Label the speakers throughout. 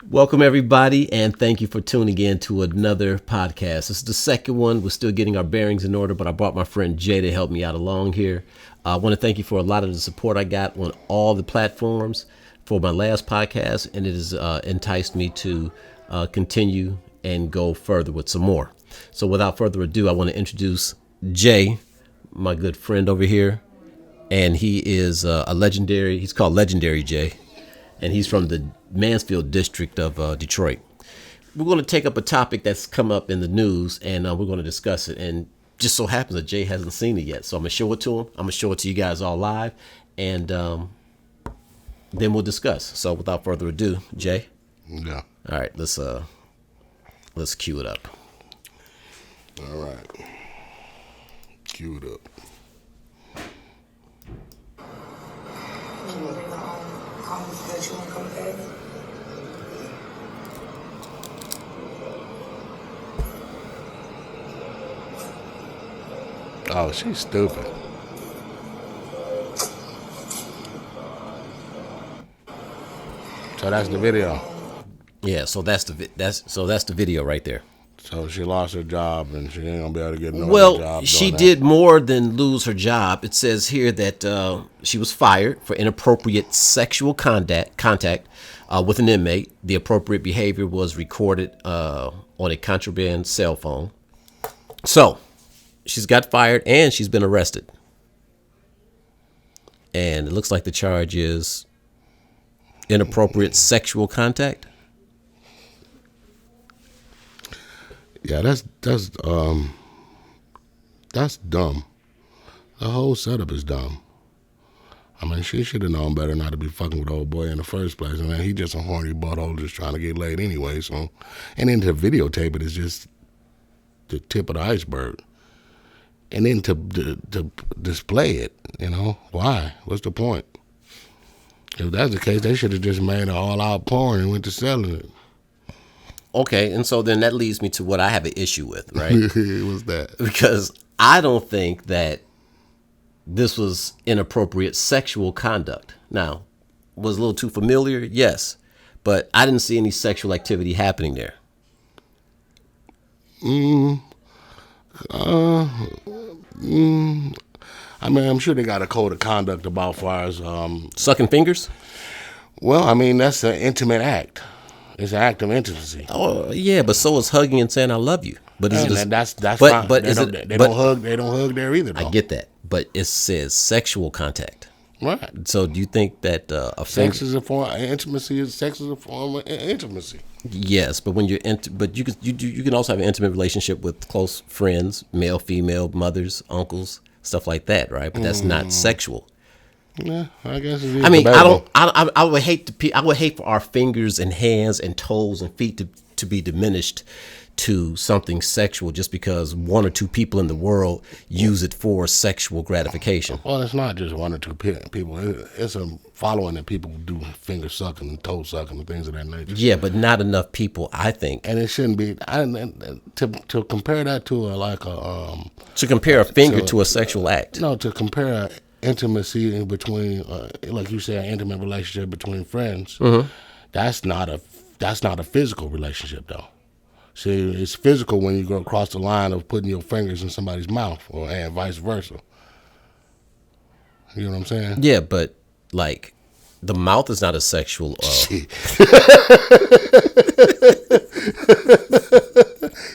Speaker 1: Welcome, everybody, and thank you for tuning in to another podcast. This is the second one. We're still getting our bearings in order, but I brought my friend Jay to help me out along here. I want to thank you for a lot of the support I got on all the platforms for my last podcast, and it has enticed me to continue and go further with some more. So without further ado, I want to introduce Jay, my good friend over here, and he is a legendary, he's called Legendary Jay, and he's from the Mansfield district of Detroit. We're going to take up a topic that's come up in the news, and we're going to discuss it. And just so happens that Jay hasn't seen it yet, so I'm going to show it to him. I'm going to show it to you guys all live, and then we'll discuss. So without further ado, Jay.
Speaker 2: Yeah.
Speaker 1: All right, let's cue it up.
Speaker 2: All right. Cue it up.
Speaker 3: That you want to come back?
Speaker 2: Oh, she's stupid. So that's the video.
Speaker 1: Yeah, so that's the video right there.
Speaker 2: So she lost her job and she ain't gonna be able to get no other
Speaker 1: Well,
Speaker 2: job.
Speaker 1: she
Speaker 2: doing
Speaker 1: did more than lose her job. It says here that she was fired for inappropriate sexual contact with an inmate. The appropriate behavior was recorded on a contraband cell phone. So she's got fired and she's been arrested. And it looks like the charge is inappropriate sexual contact.
Speaker 2: Yeah, that's dumb. The whole setup is dumb. I mean, she should have known better not to be fucking with old boy in the first place. I mean, he just a horny butthole just trying to get laid anyway. So, and then to videotape it is just the tip of the iceberg. And then to display it, you know, why? What's the point? If that's the case, they should have just made an all-out porn and went to selling it.
Speaker 1: Okay, and so then that leads me to what I have an issue with, right?
Speaker 2: What's that?
Speaker 1: Because I don't think that this was inappropriate sexual conduct. Now, was a little too familiar? Yes. But I didn't see any sexual activity happening there.
Speaker 2: I mean, I'm sure they got a code of conduct about far as,
Speaker 1: Sucking fingers?
Speaker 2: well, I mean, that's an intimate act. It's an act of intimacy.
Speaker 1: Oh, yeah, but so is hugging and saying I love you. But is
Speaker 2: And
Speaker 1: it
Speaker 2: that's
Speaker 1: but,
Speaker 2: fine.
Speaker 1: But
Speaker 2: They
Speaker 1: is
Speaker 2: don't,
Speaker 1: it,
Speaker 2: they
Speaker 1: but
Speaker 2: don't hug. They don't hug there either, though.
Speaker 1: I get that. But it says sexual contact.
Speaker 2: Right.
Speaker 1: So do you think that a finger...
Speaker 2: Sex is a form of intimacy. Sex is a form of intimacy.
Speaker 1: Yes, but when you're but you can also have an intimate relationship with close friends, male, female, mothers, uncles, stuff like that, right? But that's not sexual.
Speaker 2: Yeah, I guess it is.
Speaker 1: I mean,
Speaker 2: debatable.
Speaker 1: I would hate I would hate for our fingers and hands and toes and feet to be diminished to something sexual just because one or two people in the world use it for sexual gratification.
Speaker 2: Well, it's not just one or two people. It's a following that people do finger sucking and toe sucking and things of that nature.
Speaker 1: Yeah, but not enough people, I think.
Speaker 2: And it shouldn't be. To compare that to
Speaker 1: To compare a finger to a sexual act.
Speaker 2: no, to compare intimacy in between, like you said, an intimate relationship between friends.
Speaker 1: Mm-hmm.
Speaker 2: That's not a physical relationship, though. See, it's physical when you go across the line of putting your fingers in somebody's mouth, and vice versa. You know what I'm saying?
Speaker 1: Yeah, but like the mouth is not a sexual.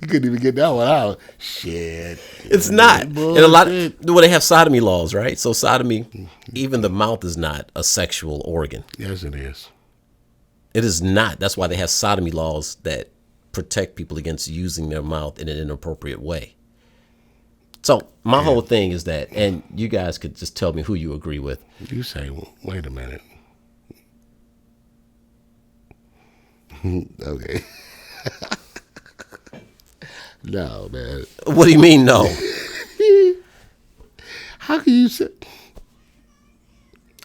Speaker 2: You couldn't even get that one out. Shit.
Speaker 1: It's not. And a lot well, they have sodomy laws, right? So sodomy, even the mouth is not a sexual organ.
Speaker 2: Yes, it is.
Speaker 1: It is not. That's why they have sodomy laws that protect people against using their mouth in an inappropriate way. So my whole thing is that, and you guys could just tell me who you agree with.
Speaker 2: You say, well, wait a minute. Okay. No, man.
Speaker 1: What do you mean, no?
Speaker 2: How can you say?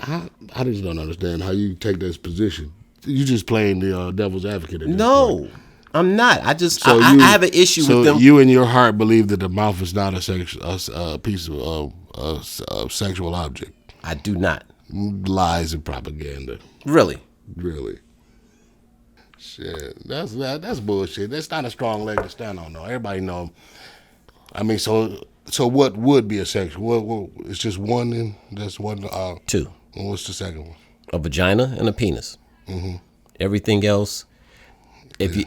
Speaker 2: I just don't understand how you take this position. You just playing the devil's advocate. At this point.
Speaker 1: No, I'm not. I just
Speaker 2: So
Speaker 1: I
Speaker 2: you-
Speaker 1: have an issue
Speaker 2: so
Speaker 1: with them.
Speaker 2: you in your heart believe that the mouth is not a piece of sexual object.
Speaker 1: I do not.
Speaker 2: Lies and propaganda.
Speaker 1: Really.
Speaker 2: Really. Shit, that's bullshit. That's not a strong leg to stand on, though. Everybody know. I mean, so what would be a sexual? What it's just one. Then that's one.
Speaker 1: Two.
Speaker 2: What's the second one?
Speaker 1: A vagina and a penis. Mm-hmm. Everything else, it's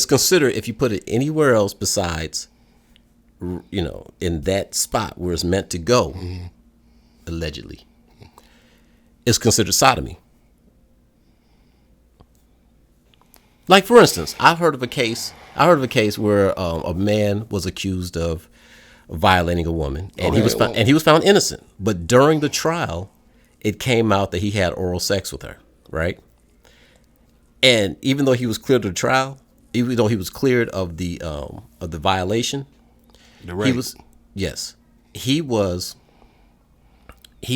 Speaker 1: considered if you put it anywhere else besides, in that spot where it's meant to go, allegedly, it's considered sodomy. Like, for instance, I heard of a case where a man was accused of violating a woman, and he was found innocent. But during the trial, it came out that he had oral sex with her, right? And even though he was cleared of the trial, even though he was cleared of the violation, he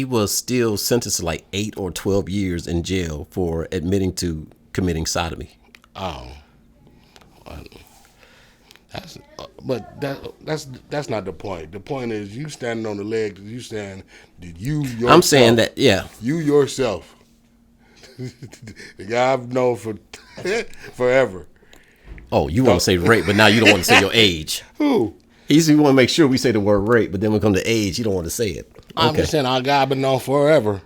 Speaker 1: was still sentenced to like 8 or 12 years in jail for admitting to committing sodomy.
Speaker 2: Oh, that's not the point. The point is you standing on the leg. You saying that you yourself.
Speaker 1: I'm saying that, yeah.
Speaker 2: You yourself, the guy I've known for forever.
Speaker 1: Oh, you want to say rape, but now you don't want to say your age.
Speaker 2: Who?
Speaker 1: You want to make sure we say the word rape, but then when it comes to age, you don't want to say it. Okay.
Speaker 2: I'm just saying our guy I've been known forever,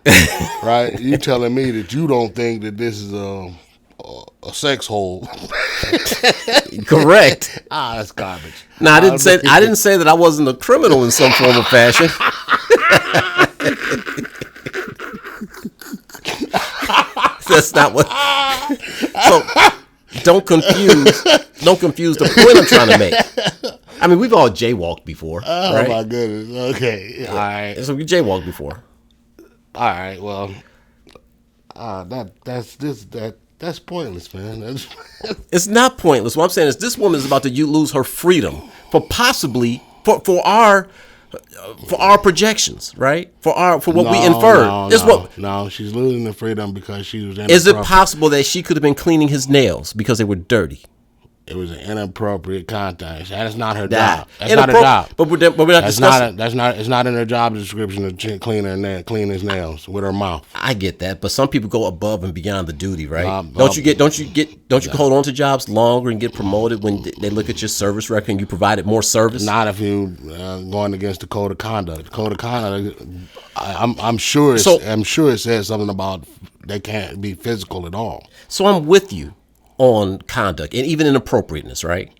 Speaker 2: right? You telling me that you don't think that this is a sex hole?
Speaker 1: Correct.
Speaker 2: That's garbage.
Speaker 1: No, I didn't say that I wasn't a criminal in some form or fashion. That's not what. So don't confuse the point I'm trying to make. I mean, we've all jaywalked before.
Speaker 2: Oh,
Speaker 1: right?
Speaker 2: My goodness. Okay. All right.
Speaker 1: So we jaywalked before.
Speaker 2: All right. Well, that's pointless, man.
Speaker 1: It's not pointless. What I'm saying is this woman is about to lose her freedom for our projections, right? For what we inferred.
Speaker 2: No, she's losing the freedom because she was.
Speaker 1: Is it possible that she could have been cleaning his nails because they were dirty?
Speaker 2: It was an inappropriate contact. That is not her job. That's not her job.
Speaker 1: But we're not discussing.
Speaker 2: It's not in her job description to clean his nails with her mouth.
Speaker 1: I get that, but some people go above and beyond the duty, right? Don't you hold on to jobs longer and get promoted when they look at your service record and you provided more service?
Speaker 2: Not if you going against the code of conduct. The code of conduct. I'm sure it says something about they can't be physical at all.
Speaker 1: So I'm with you on conduct and even inappropriateness, right?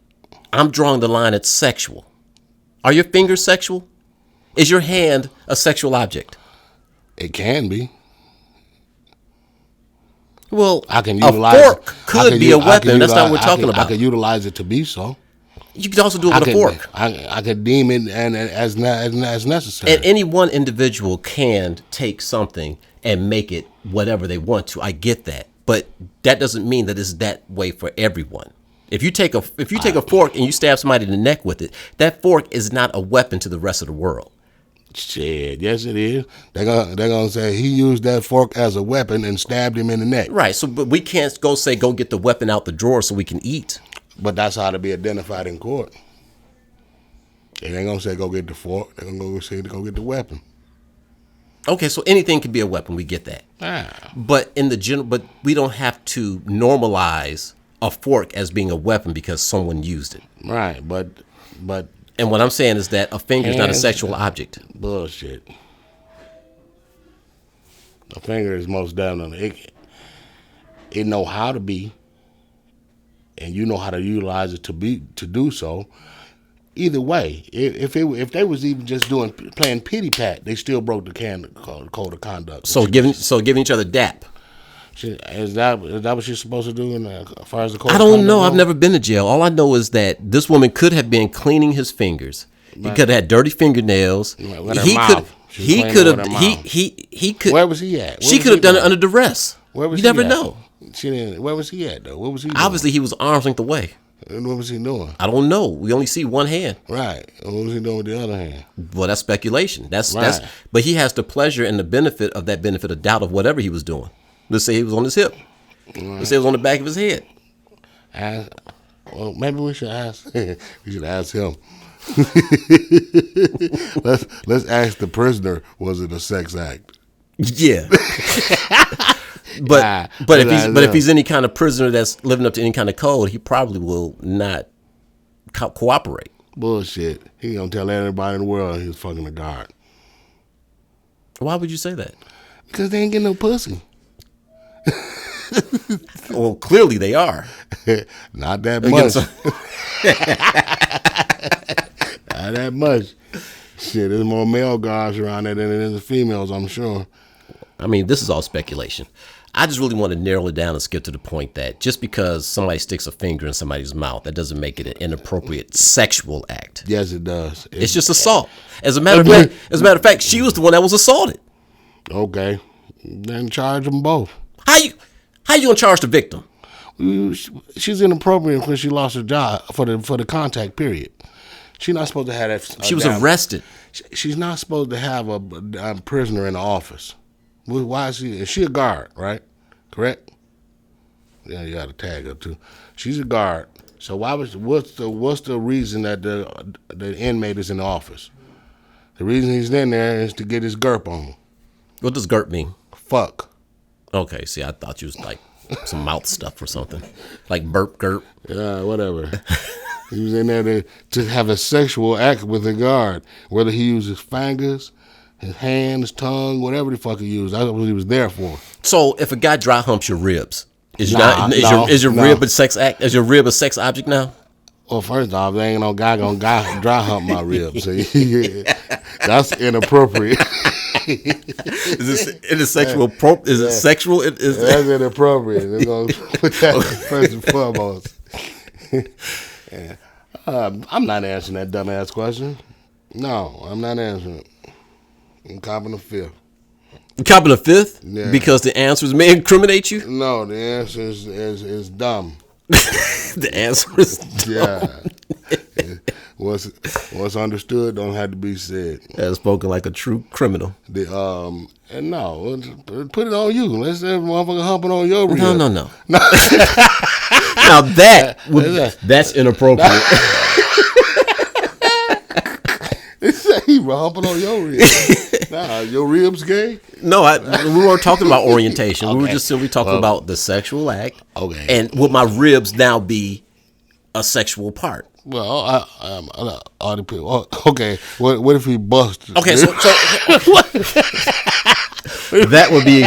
Speaker 1: I'm drawing the line at sexual. Are your fingers sexual? Is your hand a sexual object?
Speaker 2: It can be.
Speaker 1: Well,
Speaker 2: I can utilize
Speaker 1: a fork could be a weapon. That's not what we're talking about.
Speaker 2: I could utilize it to be so.
Speaker 1: You could also do it with a fork.
Speaker 2: I could deem it as necessary.
Speaker 1: And any one individual can take something and make it whatever they want to. I get that. But that doesn't mean that it's that way for everyone. If you take a fork and you stab somebody in the neck with it, that fork is not a weapon to the rest of the world.
Speaker 2: Shit, yes it is. They're gonna say he used that fork as a weapon and stabbed him in the neck.
Speaker 1: Right. So, but we can't go get the weapon out the drawer so we can eat.
Speaker 2: But that's how to be identified in court. They ain't gonna say go get the fork. They're gonna go say go get the weapon.
Speaker 1: Okay, so anything can be a weapon. We get that. But but we don't have to normalize a fork as being a weapon because someone used it.
Speaker 2: Right, but.
Speaker 1: And what I'm saying is that a finger is not a sexual object.
Speaker 2: Bullshit. A finger is most definitely it know how to be, and you know how to utilize it to do so. Either way, if they was even just playing pity pat, they still broke the code of conduct.
Speaker 1: So giving each other dap.
Speaker 2: Is that what you're supposed to do as far as the code?
Speaker 1: I don't know. I've never been to jail. All I know is that this woman could have been cleaning his fingers. He could have had dirty fingernails.
Speaker 2: With her mouth. He could. Where was he at?
Speaker 1: She could have done it under duress.
Speaker 2: Where was
Speaker 1: you never know.
Speaker 2: She didn't. Where was he at though? What was he doing?
Speaker 1: Obviously, he was arm's length away.
Speaker 2: And what was he doing?
Speaker 1: I don't know. We only see one hand.
Speaker 2: Right. And what was he doing with the other hand?
Speaker 1: Well, that's speculation. That's
Speaker 2: right.
Speaker 1: But he has the pleasure and the benefit of doubt of whatever he was doing. Let's say he was on his hip. Right. Let's say it was on the back of his head.
Speaker 2: Well, maybe we should ask. We should ask him. Let's ask the prisoner. Was it a sex act?
Speaker 1: Yeah. But if he's any kind of prisoner that's living up to any kind of code, he probably will not cooperate.
Speaker 2: Bullshit. He gonna tell everybody in the world he was fucking a guard.
Speaker 1: Why would you say that?
Speaker 2: Because they ain't getting no pussy.
Speaker 1: Well, clearly they are.
Speaker 2: Not that much. Not that much. Shit, there's more male guards around there than there is females, I'm sure.
Speaker 1: I mean, this is all speculation. I just really want to narrow it down and skip to the point that just because somebody sticks a finger in somebody's mouth, that doesn't make it an inappropriate sexual act.
Speaker 2: Yes, it does.
Speaker 1: It's just assault. As a matter of fact, she was the one that was assaulted.
Speaker 2: Okay, then charge them both.
Speaker 1: How you gonna charge the victim?
Speaker 2: She's inappropriate when she lost her job for the contact period. She's not supposed to have that.
Speaker 1: She was arrested.
Speaker 2: She's not supposed to have a prisoner in the office. Why is she? Is she a guard, right? Correct? Yeah, you got to tag her too. She's a guard. So what's the reason that the inmate is in the office? The reason he's in there is to get his GURP on.
Speaker 1: What does GURP mean?
Speaker 2: Fuck.
Speaker 1: Okay, see, I thought you was like some mouth stuff or something, like burp GURP.
Speaker 2: Yeah, whatever. He was in there to have a sexual act with a guard, whether he used his fingers, his hand, his tongue, whatever the fuck he used. That's what he was there for.
Speaker 1: So if a guy dry humps your ribs, is your
Speaker 2: no.
Speaker 1: rib a sex act? Is your rib a sex object now?
Speaker 2: Well, first off, there ain't no guy gonna dry hump my ribs. So that's inappropriate.
Speaker 1: Is it sexual? Is it sexual?
Speaker 2: That's inappropriate. They're gonna put that first and foremost. Yeah. I'm not answering that dumbass question. No, I'm not answering it. I'm copping the fifth.
Speaker 1: You copping the fifth?
Speaker 2: Yeah. Because
Speaker 1: the answers may incriminate you?
Speaker 2: No, the answer is dumb.
Speaker 1: The answer is dumb.
Speaker 2: Yeah. What's understood don't have to be said.
Speaker 1: That's spoken like a true criminal.
Speaker 2: And no, put it on you. Let's say motherfucker humping on your rib.
Speaker 1: No. Now that's inappropriate.
Speaker 2: He humping on your rib. Nah, your ribs gay?
Speaker 1: No, we weren't talking about orientation.
Speaker 2: Okay.
Speaker 1: We were just simply talking about the sexual act.
Speaker 2: Okay.
Speaker 1: And would my ribs now be a sexual part?
Speaker 2: Well, all the people. Okay, what if he busted?
Speaker 1: Okay, so that would be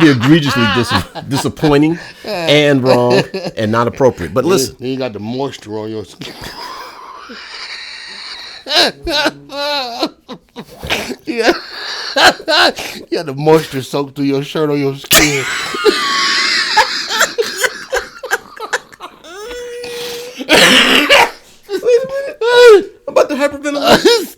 Speaker 1: egregiously disappointing and wrong and not appropriate. But listen,
Speaker 2: you got the moisture on your skin. Yeah, you got the moisture soaked through your shirt on your skin.
Speaker 1: I'm about to hyperventilate.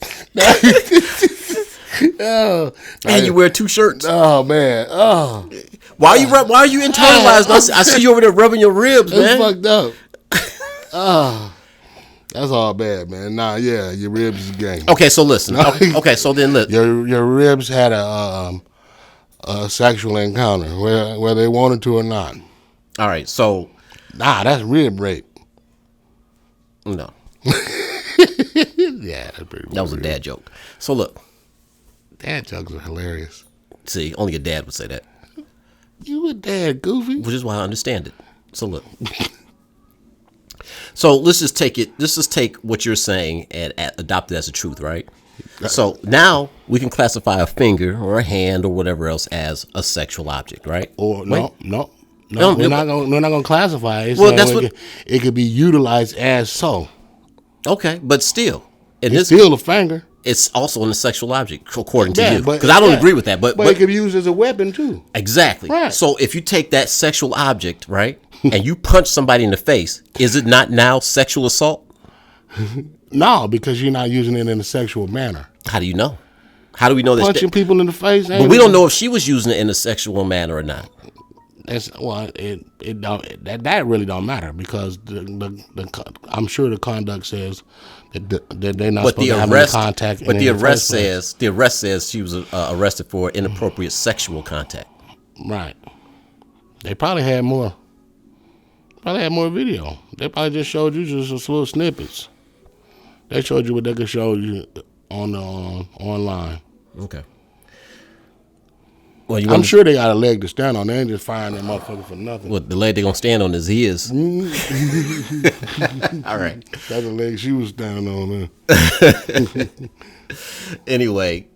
Speaker 1: And you wear two shirts.
Speaker 2: Oh man. Oh.
Speaker 1: Why are you internalized? I see you over there rubbing your ribs, man.
Speaker 2: That's fucked up. Oh. That's all bad, man. Nah, yeah, your ribs is gay.
Speaker 1: Okay, so listen. Okay, so then look.
Speaker 2: Your ribs had a sexual encounter, whether they wanted to or not.
Speaker 1: All right, so
Speaker 2: that's rib rape.
Speaker 1: No.
Speaker 2: Yeah, that's pretty.
Speaker 1: That was a dad joke. So look.
Speaker 2: Dad jokes are hilarious.
Speaker 1: See, only a dad would say that.
Speaker 2: You a dad, Goofy.
Speaker 1: Which is why I understand it. So look. So let's just take what you're saying and adopt it as a truth, right? So now we can classify a finger or a hand or whatever else as a sexual object, right?
Speaker 2: Or no, we're not gonna classify it.
Speaker 1: Well, that's what
Speaker 2: it could be utilized as so.
Speaker 1: Okay, but still,
Speaker 2: it's still a finger.
Speaker 1: It's also a sexual object, according to you. Because I don't agree with that. But
Speaker 2: it could be used as a weapon, too.
Speaker 1: Exactly.
Speaker 2: Right.
Speaker 1: So if you take that sexual object, right, and you punch somebody in the face, is it not now sexual assault?
Speaker 2: No, because you're not using it in a sexual manner.
Speaker 1: How do you know? How do we know that?
Speaker 2: Punching people in the face.
Speaker 1: But we don't know if she was using it in a sexual manner or not.
Speaker 2: That really don't matter because I'm sure the conduct says that they're not supposed to have any contact.
Speaker 1: But the arrest says she was arrested for inappropriate sexual contact.
Speaker 2: Right. They probably had more. Video. They probably just showed you just little snippets. They showed you what they could show you on online.
Speaker 1: Okay. Well, you
Speaker 2: I'm
Speaker 1: want
Speaker 2: sure they got a leg to stand on. They ain't just firing that motherfucker for nothing.
Speaker 1: what the leg they gonna stand on is his. All right.
Speaker 2: That's the leg she was standing on there.
Speaker 1: Anyway,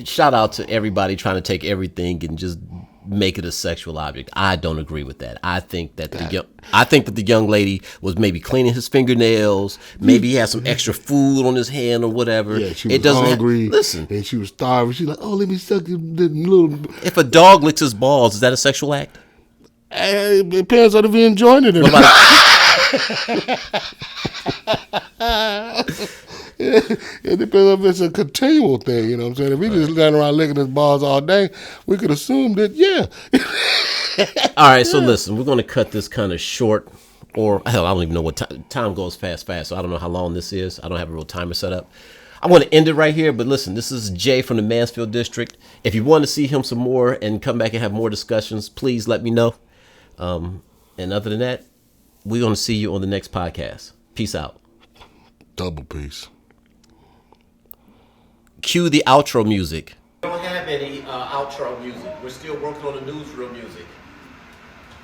Speaker 1: shout out to everybody trying to take everything and just make it a sexual object. I don't agree with that. I think that the young lady was maybe cleaning his fingernails. Maybe he had some extra food on his hand or whatever.
Speaker 2: Yeah, she was hungry.
Speaker 1: Listen,
Speaker 2: and she was starving. She like, oh, let me suck the little.
Speaker 1: if a dog licks his balls, is that a sexual act?
Speaker 2: It depends on if he enjoying it or not. It depends if it's a continual thing, you know what I'm saying? If he just standing around licking his balls all day, we could assume that, yeah.
Speaker 1: All right, so listen, we're going to cut this kind of short, or hell, I don't even know what time goes fast, so I don't know how long this is. I don't have a real timer set up. I'm going to end it right here, but listen, this is Jay from the Mansfield District. If you want to see him some more and come back and have more discussions, please let me know. And other than that, we're going to see you on the next podcast. Peace out.
Speaker 2: Double peace.
Speaker 1: Cue the outro music. We don't have any outro music. We're still working on the newsreel music.